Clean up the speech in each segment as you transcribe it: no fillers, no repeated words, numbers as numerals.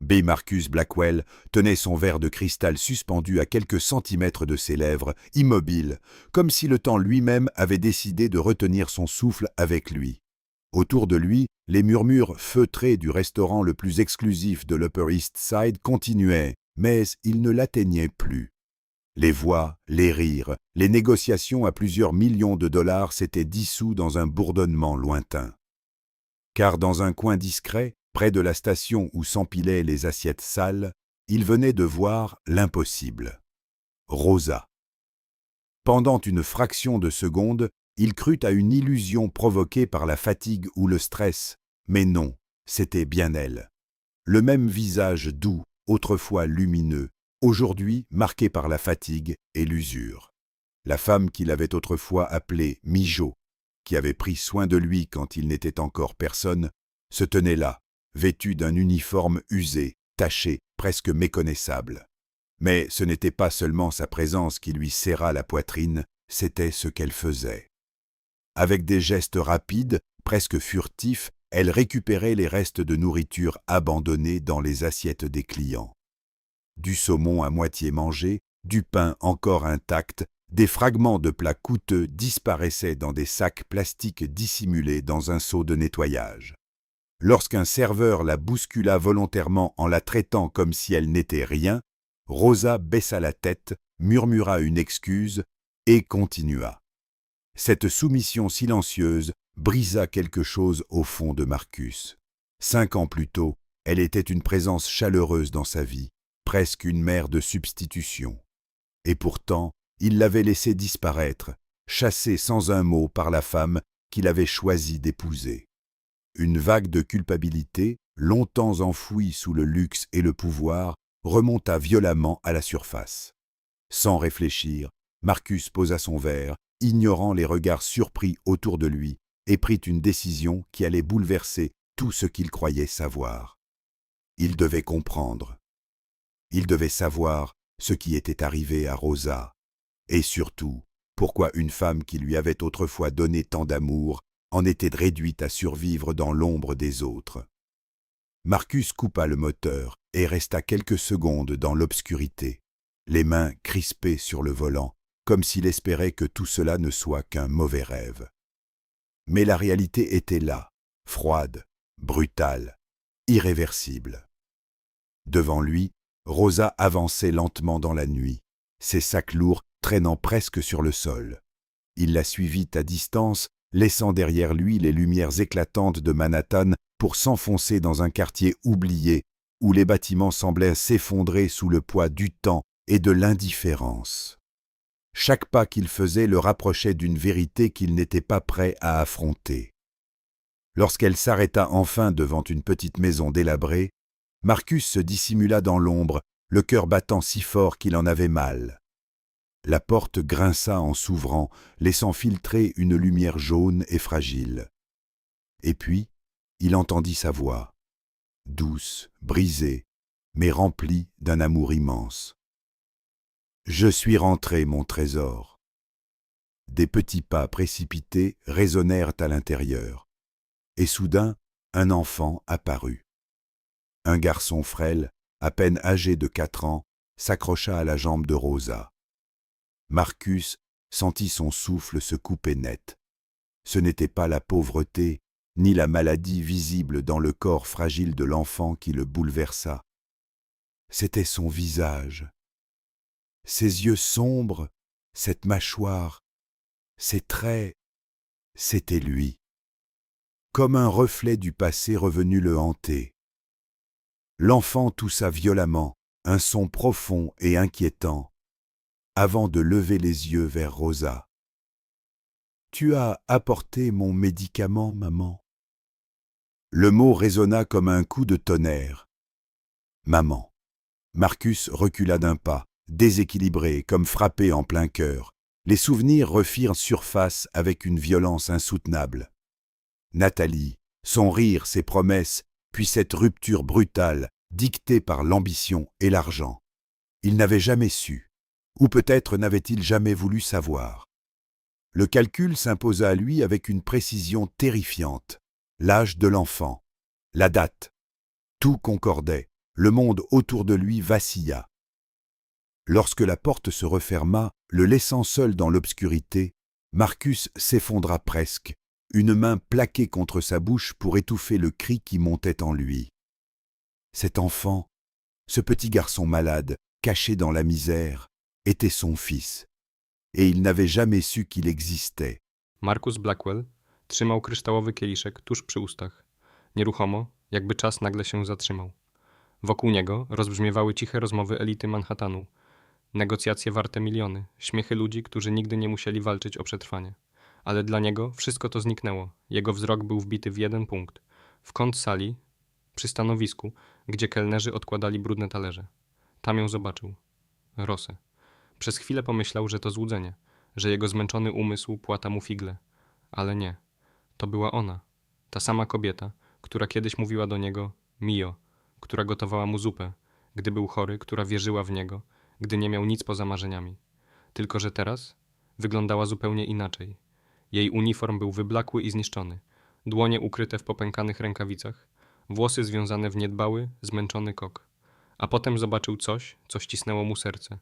B. Marcus Blackwell tenait son verre de cristal suspendu à quelques centimètres de ses lèvres, immobile, comme si le temps lui-même avait décidé de retenir son souffle avec lui. Autour de lui, les murmures feutrés du restaurant le plus exclusif de l'Upper East Side continuaient, mais ils ne l'atteignaient plus. Les voix, les rires, les négociations à plusieurs millions de dollars s'étaient dissous dans un bourdonnement lointain. Car dans un coin discret, près de la station où s'empilaient les assiettes sales, il venait de voir l'impossible. Rosa. Pendant une fraction de seconde, il crut à une illusion provoquée par la fatigue ou le stress, mais non, c'était bien elle. Le même visage doux, autrefois lumineux, aujourd'hui marqué par la fatigue et l'usure. La femme qu'il avait autrefois appelée Mijo, qui avait pris soin de lui quand il n'était encore personne, se tenait là, vêtue d'un uniforme usé, taché, presque méconnaissable. Mais ce n'était pas seulement sa présence qui lui serra la poitrine, c'était ce qu'elle faisait. Avec des gestes rapides, presque furtifs, elle récupérait les restes de nourriture abandonnés dans les assiettes des clients. Du saumon à moitié mangé, du pain encore intact, des fragments de plats coûteux disparaissaient dans des sacs plastiques dissimulés dans un seau de nettoyage. Lorsqu'un serveur la bouscula volontairement en la traitant comme si elle n'était rien, Rosa baissa la tête, murmura une excuse et continua. Cette soumission silencieuse brisa quelque chose au fond de Marcus. 5 ans plus tôt, elle était une présence chaleureuse dans sa vie, presque une mère de substitution. Et pourtant, il l'avait laissée disparaître, chassée sans un mot par la femme qu'il avait choisi d'épouser. Une vague de culpabilité, longtemps enfouie sous le luxe et le pouvoir, remonta violemment à la surface. Sans réfléchir, Marcus posa son verre, ignorant les regards surpris autour de lui, et prit une décision qui allait bouleverser tout ce qu'il croyait savoir. Il devait comprendre. Il devait savoir ce qui était arrivé à Rosa, et surtout, pourquoi une femme qui lui avait autrefois donné tant d'amour en était réduite à survivre dans l'ombre des autres. Marcus coupa le moteur et resta quelques secondes dans l'obscurité, les mains crispées sur le volant, comme s'il espérait que tout cela ne soit qu'un mauvais rêve. Mais la réalité était là, froide, brutale, irréversible. Devant lui, Rosa avançait lentement dans la nuit, ses sacs lourds traînant presque sur le sol. Il la suivit à distance, laissant derrière lui les lumières éclatantes de Manhattan pour s'enfoncer dans un quartier oublié où les bâtiments semblaient s'effondrer sous le poids du temps et de l'indifférence. Chaque pas qu'il faisait le rapprochait d'une vérité qu'il n'était pas prêt à affronter. Lorsqu'elle s'arrêta enfin devant une petite maison délabrée, Marcus se dissimula dans l'ombre, le cœur battant si fort qu'il en avait mal. La porte grinça en s'ouvrant, laissant filtrer une lumière jaune et fragile. Et puis, il entendit sa voix, douce, brisée, mais remplie d'un amour immense. « Je suis rentré, mon trésor. » Des petits pas précipités résonnèrent à l'intérieur, et soudain, un enfant apparut. Un garçon frêle, à peine âgé de 4 ans, s'accrocha à la jambe de Rosa. Marcus sentit son souffle se couper net. Ce n'était pas la pauvreté, ni la maladie visible dans le corps fragile de l'enfant qui le bouleversa. C'était son visage. Ses yeux sombres, cette mâchoire, ses traits, c'était lui. Comme un reflet du passé revenu le hanter. L'enfant toussa violemment, un son profond et inquiétant, avant de lever les yeux vers Rosa. « Tu as apporté mon médicament, maman ?» Le mot résonna comme un coup de tonnerre. « Maman !» Marcus recula d'un pas, déséquilibré, comme frappé en plein cœur. Les souvenirs refirent surface avec une violence insoutenable. Nathalie, son rire, ses promesses, puis cette rupture brutale, dictée par l'ambition et l'argent. Il n'avait jamais su, ou peut-être n'avait-il jamais voulu savoir. Le calcul s'imposa à lui avec une précision terrifiante. L'âge de l'enfant, la date, tout concordait, Le monde autour de lui vacilla. Lorsque la porte se referma, le laissant seul dans l'obscurité, Marcus s'effondra presque, une main plaquée contre sa bouche pour étouffer le cri qui montait en lui. Cet enfant, ce petit garçon malade, caché dans la misère, était son fils, et il n'avait jamais su qu'il existait. Marcus Blackwell trzymał kryształowy kieliszek tuż przy ustach. Nieruchomo, jakby czas nagle się zatrzymał. Wokół niego rozbrzmiewały ciche rozmowy elity Manhattanu. Negocjacje warte miliony, śmiechy ludzi, którzy nigdy nie musieli walczyć o przetrwanie. Ale dla niego wszystko to zniknęło. Jego wzrok był wbity w jeden punkt. W kąt sali, przy stanowisku, gdzie kelnerzy odkładali brudne talerze. Tam ją zobaczył. Rosę. Przez chwilę pomyślał, że to złudzenie, że jego zmęczony umysł płata mu figle. Ale nie. To była ona. Ta sama kobieta, która kiedyś mówiła do niego Mio, która gotowała mu zupę, gdy był chory, która wierzyła w niego, gdy nie miał nic poza marzeniami. Tylko że teraz wyglądała zupełnie inaczej. Jej uniform był wyblakły i zniszczony, dłonie ukryte w popękanych rękawicach, włosy związane w niedbały, zmęczony kok. A potem zobaczył coś, co ścisnęło mu serce.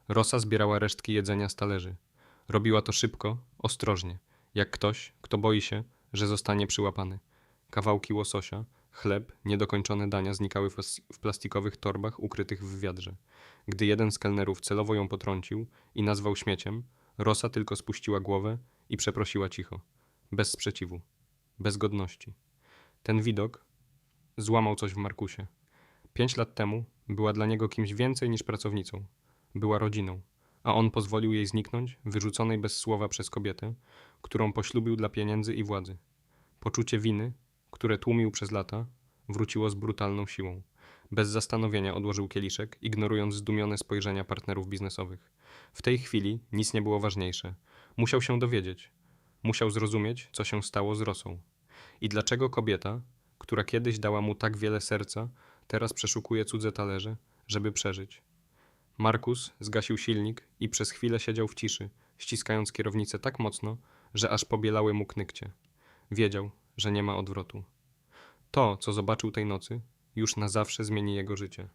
Rosa zbierała resztki jedzenia z talerzy. Robiła to szybko, ostrożnie, jak ktoś, kto boi się, że zostanie przyłapany. Kawałki łososia, chleb, niedokończone dania znikały w plastikowych torbach ukrytych w wiadrze. Gdy jeden z kelnerów celowo ją potrącił i nazwał śmieciem, Rosa tylko spuściła głowę i przeprosiła cicho. Bez sprzeciwu. Bez godności. Ten widok złamał coś w Markusie. 5 lat temu była dla niego kimś więcej niż pracownicą. Była rodziną, a on pozwolił jej zniknąć, wyrzuconej bez słowa przez kobietę, którą poślubił dla pieniędzy i władzy. Poczucie winy, które tłumił przez lata, wróciło z brutalną siłą. Bez zastanowienia odłożył kieliszek, ignorując zdumione spojrzenia partnerów biznesowych. W tej chwili nic nie było ważniejsze. Musiał się dowiedzieć. Musiał zrozumieć, co się stało z Rosą. I dlaczego kobieta, która kiedyś dała mu tak wiele serca, teraz przeszukuje cudze talerze, żeby przeżyć. Marcus zgasił silnik i przez chwilę siedział w ciszy, ściskając kierownicę tak mocno, że aż pobielały mu knykcie. Wiedział, że nie ma odwrotu. To, co zobaczył tej nocy, już na zawsze zmieni jego życie.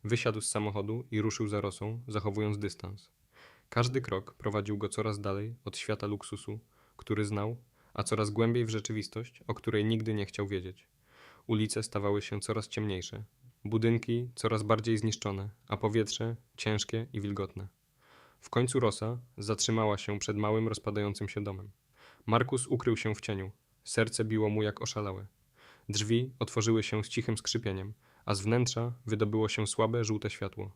Wysiadł z samochodu i ruszył za Rosą, zachowując dystans. Każdy krok prowadził go coraz dalej od świata luksusu, który znał, a coraz głębiej w rzeczywistość, o której nigdy nie chciał wiedzieć. Ulice stawały się coraz ciemniejsze, budynki coraz bardziej zniszczone, a powietrze ciężkie i wilgotne. W końcu Rosa zatrzymała się przed małym, rozpadającym się domem. Marcus ukrył się w cieniu. Serce biło mu jak oszalałe. Drzwi otworzyły się z cichym skrzypieniem, a z wnętrza wydobyło się słabe, żółte światło.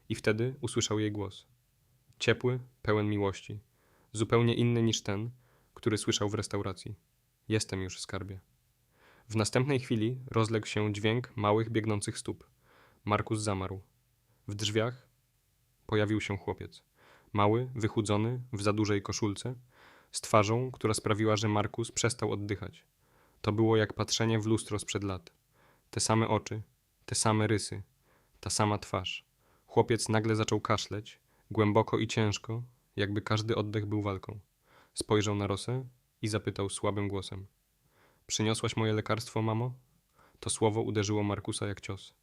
I wtedy usłyszał jej głos. Ciepły, pełen miłości. Zupełnie inny niż ten, który słyszał w restauracji. Jestem już, skarbie. W następnej chwili rozległ się dźwięk małych, biegnących stóp. Marcus zamarł. W drzwiach pojawił się chłopiec. Mały, wychudzony, w za dużej koszulce, z twarzą, która sprawiła, że Marcus przestał oddychać. To było jak patrzenie w lustro sprzed lat. Te same oczy, te same rysy, ta sama twarz. Chłopiec nagle zaczął kaszleć, głęboko i ciężko, jakby każdy oddech był walką. Spojrzał na Rosę i zapytał słabym głosem. Przyniosłaś moje lekarstwo, mamo? To słowo uderzyło Marcusa jak cios.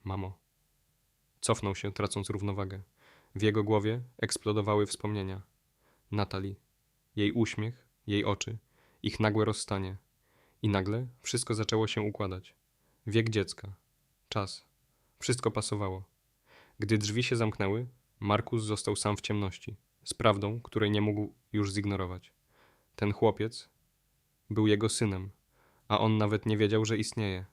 Mamo. Cofnął się, tracąc równowagę. W jego głowie eksplodowały wspomnienia. Natalie. Jej uśmiech, jej oczy, ich nagłe rozstanie. I nagle wszystko zaczęło się układać. Wiek dziecka. Czas. Wszystko pasowało. Gdy drzwi się zamknęły, Marcus został sam w ciemności, z prawdą, której nie mógł już zignorować. Ten chłopiec był jego synem, a on nawet nie wiedział, że istnieje.